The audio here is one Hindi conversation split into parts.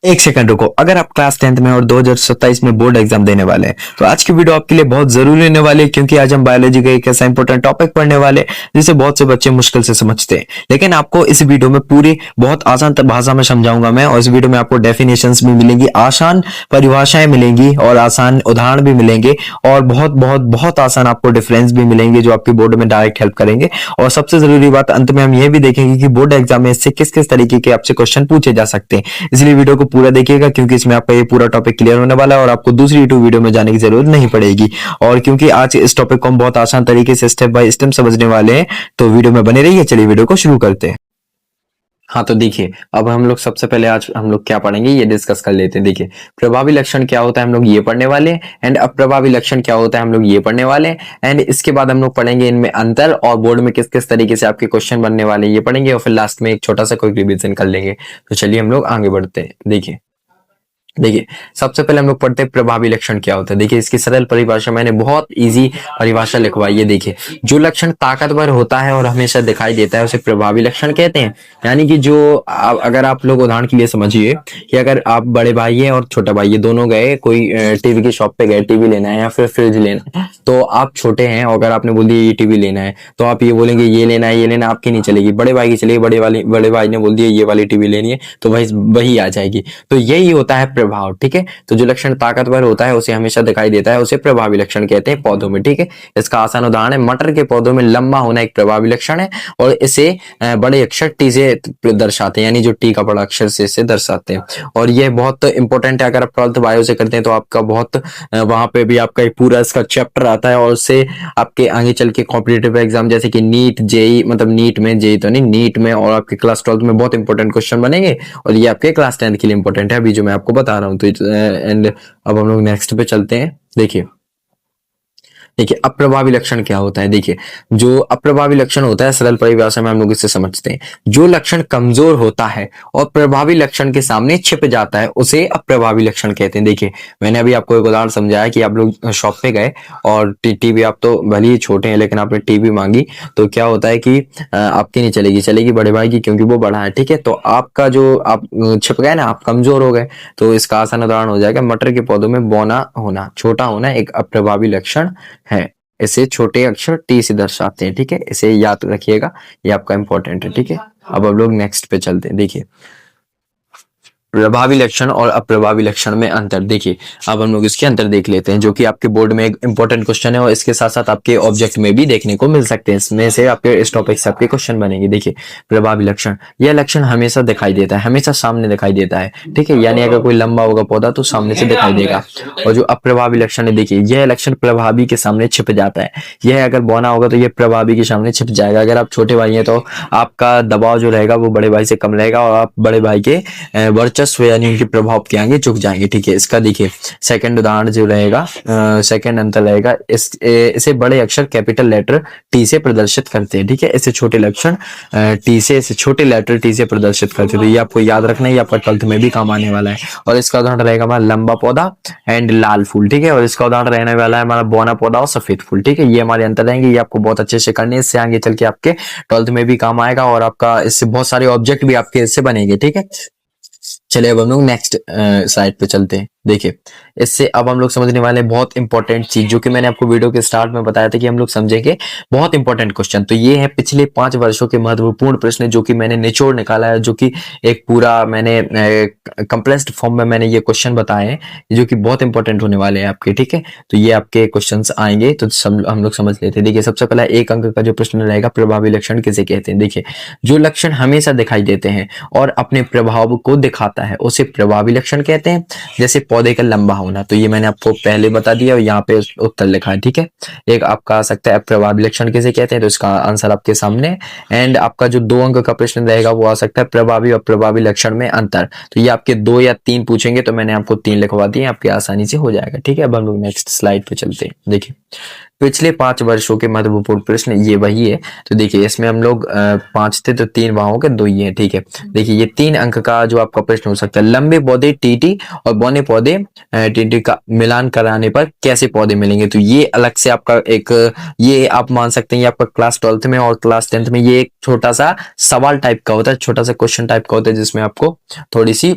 एक सेकंड रुको। अगर आप क्लास 10th में और 2027 में बोर्ड एग्जाम देने वाले हैं तो आज की वीडियो आपके लिए बहुत जरूरी होने वाली है, क्योंकि आज हम बायोलॉजी का एक ऐसा इंपॉर्टेंट टॉपिक पढ़ने वाले हैं जिसे बहुत से बच्चे मुश्किल से समझते हैं। लेकिन आपको इस वीडियो में पूरी बहुत आसान भाषा में समझाऊंगा मैं, और इस वीडियो में आपको डेफिनेशंस भी मिलेंगी, आसान परिभाषाएं मिलेंगी और आसान उदाहरण भी मिलेंगे, और बहुत बहुत बहुत आसान आपको डिफरेंस भी मिलेंगे जो आपके बोर्ड में डायरेक्ट हेल्प करेंगे। और सबसे जरूरी बात अंत में हम ये भी देखेंगे कि बोर्ड एग्जाम में इससे किस किस तरीके के आपसे क्वेश्चन पूछे जा सकते हैं। इसलिए वीडियो को पूरा देखिएगा, क्योंकि इसमें आपका ये पूरा टॉपिक क्लियर होने वाला है और आपको दूसरी यूट्यूब वीडियो में जाने की जरूरत नहीं पड़ेगी। और क्योंकि आज इस टॉपिक को हम बहुत आसान तरीके से स्टेप बाय स्टेप समझने वाले हैं, तो वीडियो में बने रहिए। चलिए वीडियो को शुरू करते हैं। हाँ तो देखिए, अब हम लोग सबसे पहले आज हम लोग क्या पढ़ेंगे ये डिस्कस कर लेते हैं। देखिए, प्रभावी लक्षण क्या होता है हम लोग ये पढ़ने वाले हैं, एंड अप्रभावी लक्षण क्या होता है हम लोग ये पढ़ने वाले हैं, एंड इसके बाद हम लोग पढ़ेंगे इनमें अंतर और बोर्ड में किस किस तरीके से आपके क्वेश्चन बनने वाले हैं ये पढ़ेंगे, और फिर लास्ट में एक छोटा सा कोई रिवीजन कर लेंगे। तो चलिए हम लोग आगे बढ़ते हैं। देखिए, सबसे पहले हम लोग पढ़ते हैं प्रभावी लक्षण क्या होता है। देखिए, इसकी सरल परिभाषा मैंने बहुत इजी परिभाषा लिखवाई है। देखिए, जो लक्षण ताकतवर होता है और हमेशा दिखाई देता है उसे प्रभावी लक्षण कहते हैं। यानी कि जो अगर आप लोग उदाहरण के लिए समझिए कि अगर आप बड़े भाई है और छोटा भाई है, दोनों गए कोई टीवी की शॉप पे गए, टीवी लेना है या फिर फ्रिज लेना है, तो आप छोटे हैं और अगर आपने बोल दिया ये टीवी लेना है, तो आप ये बोलेंगे ये लेना है, ये लेना, आपकी नहीं चलेगी, बड़े भाई की चलेगी। बड़े भाई ने बोल दिया ये वाली टीवी लेनी है, तो वही आ जाएगी। तो यही होता है प्रभाव। ठीक है, तो जो लक्षण ताकतवर होता है उसे हमेशा दिखाई देता है, उसे प्रभावी लक्षण कहते हैं पौधों में। ठीक है, इसका आसान उदाहरण है मटर के पौधों में लंबा होना एक प्रभावी लक्षण है, और इसे बड़े अक्षर टी से दर्शाते हैं, यानी जो टी का बड़ा अक्षर से इसे दर्शाते हैं। और यह बहुत इंपॉर्टेंट है, अगर आप 12th बायो से करते हैं तो आपका बहुत वहां पे भी आपका पूरा इसका चैप्टर आता है, और उससे आपके आगे चल के कॉम्पिटेटिव एग्जाम जैसे कि नीट जेई, मतलब नीट में, जेई तो नहीं, नीट में और आपके क्लास 12th में बहुत इंपॉर्टेंट क्वेश्चन बनेंगे, और ये आपके क्लास 10th के लिए इंपॉर्टेंट है अभी जो मैं आपको बता रहा हूँ। तो एंड अब हम लोग नेक्स्ट पे चलते हैं। देखिए, अप्रभावी लक्षण क्या होता है। देखिए, जो अप्रभावी लक्षण होता है सरल परिभाषा में हम लोग इसे समझते हैं, जो लक्षण कमजोर होता है और प्रभावी लक्षण के सामने छिप जाता है उसे अप्रभावी लक्षण कहते हैं। देखिए, मैंने अभी आपको एक उदाहरण समझाया कि आप लोग शॉप पे गए और टीवी, आप तो भले ही छोटे हैं लेकिन आपने टीवी मांगी, तो क्या होता है कि आपकी नहीं चलेगी, चलेगी बड़े भाई की, क्योंकि वो बड़ा है। ठीक है, तो आपका जो आप छिप गए ना, आप कमजोर हो गए। तो इसका आसान उदाहरण हो जाएगा मटर के पौधों में बौना होना, छोटा होना एक अप्रभावी लक्षण है। इसे छोटे अक्षर टी से दर्शाते हैं। ठीक है, इसे याद रखिएगा, ये आपका इंपॉर्टेंट है। ठीक है, अब हम लोग नेक्स्ट पे चलते हैं। देखिए, प्रभावी लक्षण और अप्रभावी लक्षण में अंतर। देखिए, अब हम लोग इसके अंतर देख लेते हैं, जो कि आपके बोर्ड में एक इंपॉर्टेंट क्वेश्चन है, और इसके साथ साथ आपके ऑब्जेक्ट में भी देखने को मिल सकते हैं। इसमें से आपके इस टॉपिक से आपके क्वेश्चन बनेंगे। देखिए, प्रभावी लक्षण, यह लक्षण हमेशा दिखाई देता है, हमेशा सामने दिखाई देता है। ठीक है, यानी अगर कोई लंबा होगा पौधा तो सामने से दिखाई देगा। और जो अप्रभावी लक्षण है, देखिए यह लक्षण प्रभावी के सामने छिप जाता है। यह अगर बौना होगा तो यह प्रभावी के सामने छिप जाएगा। अगर आप छोटे भाई हैं तो आपका दबाव जो रहेगा वो बड़े भाई से कम रहेगा, और आप बड़े भाई के वर्चस्व यानी उनके प्रभाव के आगे झुक जाएंगे। ठीक है, इसका देखिए सेकंड उदाहरण जो रहेगा, सेकंड अंतर रहेगा, इसे बड़े अक्षर कैपिटल लेटर टी से प्रदर्शित करते हैं। ठीक है, इसे छोटे लक्षण टी से, इसे छोटे लेटर टी से प्रदर्शित करते हैं। तो ये आपको याद रखना है, ये आपका 12th में भी काम आने वाला है। और इसका उदाहरण रहेगा हमारा लंबा पौधा एंड लाल फूल। ठीक है, और इसका उदाहरण रहने वाला है हमारा बौना पौधा और सफेद फूल। ठीक है, ये हमारे अंतर रहेंगे, ये आपको बहुत अच्छे से करने, इससे आगे चल के आपके 12th में भी काम आएगा, और आपका इससे बहुत सारे ऑब्जेक्ट भी आपके इससे बनेंगे। ठीक है, चलिए अब हम लोग नेक्स्ट स्लाइड पे चलते हैं। देखिए, इससे अब हम लोग समझने वाले हैं बहुत इंपॉर्टेंट चीज, जो कि मैंने आपको वीडियो के स्टार्ट में बताया था कि हम लोग समझेंगे बहुत इंपॉर्टेंट क्वेश्चन। तो ये है पिछले 5 वर्षों के महत्वपूर्ण प्रश्न, जो कि मैंने निचोड़ निकाला है, जो कि एक पूरा मैंने कंप्रेस्ड फॉर्म में मैंने ये क्वेश्चन बताए हैं, जो कि बहुत इंपॉर्टेंट होने वाले हैं आपके। ठीक है, तो ये आपके क्वेश्चन आएंगे, तो हम लोग समझ लेते हैं। देखिए, सबसे पहला 1 अंक का जो प्रश्न रहेगा, प्रभावी लक्षण किसे कहते हैं। देखिए, जो लक्षण हमेशा दिखाई देते हैं और अपने प्रभाव को दिखाता है उसे प्रभावी लक्षण कहते हैं। जैसे पौधे का लंबा होना, तो ये मैंने आपको पहले बता दिया और यहाँ पे उत्तर लिखा है। ठीक है, एक आपका आ सकता है प्रभावी लक्षण किसे कहते हैं, तो इसका आंसर आपके सामने। एंड आपका जो 2 अंक का प्रश्न रहेगा वो आ सकता है प्रभावी और प्रभावी लक्षण में अंतर। तो ये आपके 2 या 3 पूछेंगे, तो मैंने आपको 3 लिखवा दिए, आपकी आसानी से हो जाएगा। ठीक है, अब हम लोग नेक्स्ट स्लाइड पे चलते हैं। देखिए, पिछले 5 वर्षों के महत्वपूर्ण प्रश्न ये वही है। तो देखिए, इसमें हम लोग 5 थे तो 3 वहां हो गए, 2 ही है। ठीक है, देखिए ये 3 अंक का जो आपका प्रश्न हो सकता है, लंबे पौधे टीटी और बौने पौधे टीटी का मिलान कराने पर कैसे पौधे मिलेंगे। तो ये अलग से आपका एक, ये आप मान सकते हैं ये आपका क्लास 12th में और क्लास 10th में ये एक छोटा सा सवाल टाइप का होता है, छोटा सा क्वेश्चन टाइप का होता है, जिसमें आपको थोड़ी सी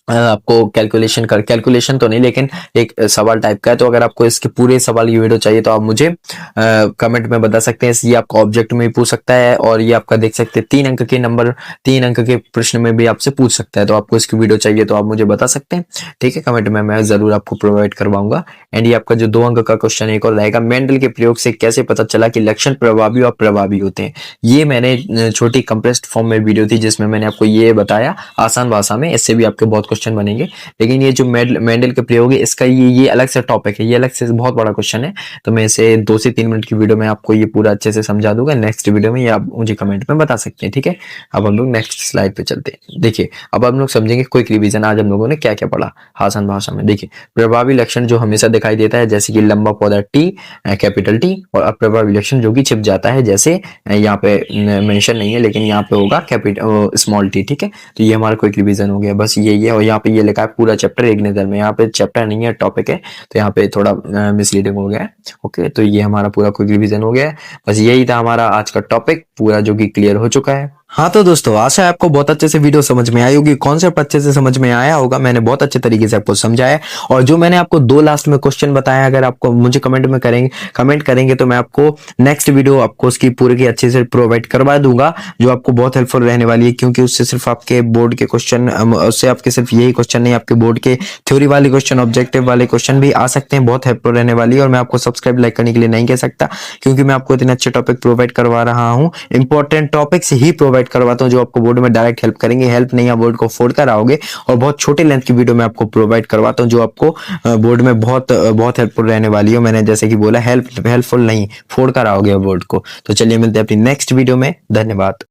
आपको कैलकुलेशन तो नहीं, लेकिन एक सवाल टाइप का है। तो अगर आपको इसके पूरे सवाल की वीडियो चाहिए तो आप मुझे कमेंट में बता सकते हैं। ये आपको ऑब्जेक्ट में भी पूछ सकता है, और ये आपका देख सकते हैं 3 अंक के प्रश्न में भी आपसे पूछ सकता है। तो आपको इसकी वीडियो चाहिए तो आप मुझे बता सकते हैं, ठीक है, कमेंट में मैं जरूर आपको प्रोवाइड करवाऊंगा। एंड ये आपका जो 2 अंक का क्वेश्चन एक और रहेगा, मेंडल के प्रयोग से कैसे पता चला कि लक्षण प्रभावी और प्रभावी होते हैं। ये मैंने छोटी कंप्रेस्ड फॉर्म में वीडियो थी जिसमें मैंने आपको ये बताया आसान भाषा में। इससे भी आपके बहुत क्वेश्चन बनेंगे, लेकिन ये जो मेंडल के प्रयोग है इसका ये अलग से टॉपिक है, ये अलग से बहुत बड़ा क्वेश्चन है। तो मैं इसे 2 से 3 मिनट की वीडियो में आपको ये पूरा अच्छे से समझा दूंगा नेक्स्ट वीडियो में, ये आप मुझे कमेंट में बता सकते हैं, ठीक है। अब हम लोग नेक्स्ट स्लाइड पे चलते हैं। देखिए अब हम लोग समझेंगे क्विक रिवीजन, आज हम लोगों ने क्या क्या पढ़ा आसान भाषा में। देखिए प्रभावी लक्षण जो हमेशा दिखाई देता है, जैसे कि लंबा पौधा टी, कैपिटल टी, और अप्रभावी लक्षण जो कि छिप जाता है, जैसे यहाँ पे मेंशन नहीं है लेकिन यहाँ पे होगा कैपिटल स्मॉल टी, ठीक है। तो ये हमारा क्विक रिवीजन हो गया, बस ये और यहाँ पे ये लिखा है पूरा चैप्टर एक नजर में। यहाँ पे चैप्टर नहीं है, टॉपिक है, तो यहाँ पे थोड़ा मिसलीडिंग हो गया है। ओके, तो ये हमारा पूरा क्विक रिवीजन हो गया है। बस यही था हमारा आज का टॉपिक पूरा, जो कि क्लियर हो चुका है। हाँ तो दोस्तों, आशा है आपको बहुत अच्छे से वीडियो समझ में आई होगी, कॉन्सेप्ट अच्छे से समझ में आया होगा, मैंने बहुत अच्छे तरीके से आपको समझाया। और जो मैंने आपको 2 लास्ट में क्वेश्चन बताया, अगर आपको मुझे कमेंट करेंगे तो मैं आपको नेक्स्ट वीडियो आपको उसकी पूरी की अच्छे से प्रोवाइड करवा दूंगा, जो आपको बहुत हेल्पफुल रहने वाली है। क्योंकि उससे सिर्फ आपके बोर्ड के क्वेश्चन, उससे आपके सिर्फ यही क्वेश्चन नहीं, आपके बोर्ड के थ्योरी वाले क्वेश्चन, ऑब्जेक्टिव वाले क्वेश्चन भी आ सकते हैं, बहुत हेल्पफुल रहने वाली है। और मैं आपको सब्सक्राइब लाइक करने के लिए नहीं कह सकता, क्योंकि मैं आपको इतने अच्छे टॉपिक प्रोवाइड करवा रहा हूँ, इंपॉर्टेंट टॉपिक्स ही प्रोवाइड करवाता हूँ जो आपको बोर्ड में डायरेक्ट हेल्प करेंगे। हेल्प नहीं, आप बोर्ड को फोड़ कर आओगे, और बहुत छोटे लेंथ की वीडियो में आपको प्रोवाइड करवाता हूँ जो आपको बोर्ड में बहुत बहुत हेल्पफुल रहने वाली है। मैंने जैसे कि बोला, हेल्पफुल नहीं, फोड़ कर आओगे बोर्ड को। तो चलिए मिलते हैं अपनी नेक्स्ट वीडियो में, धन्यवाद।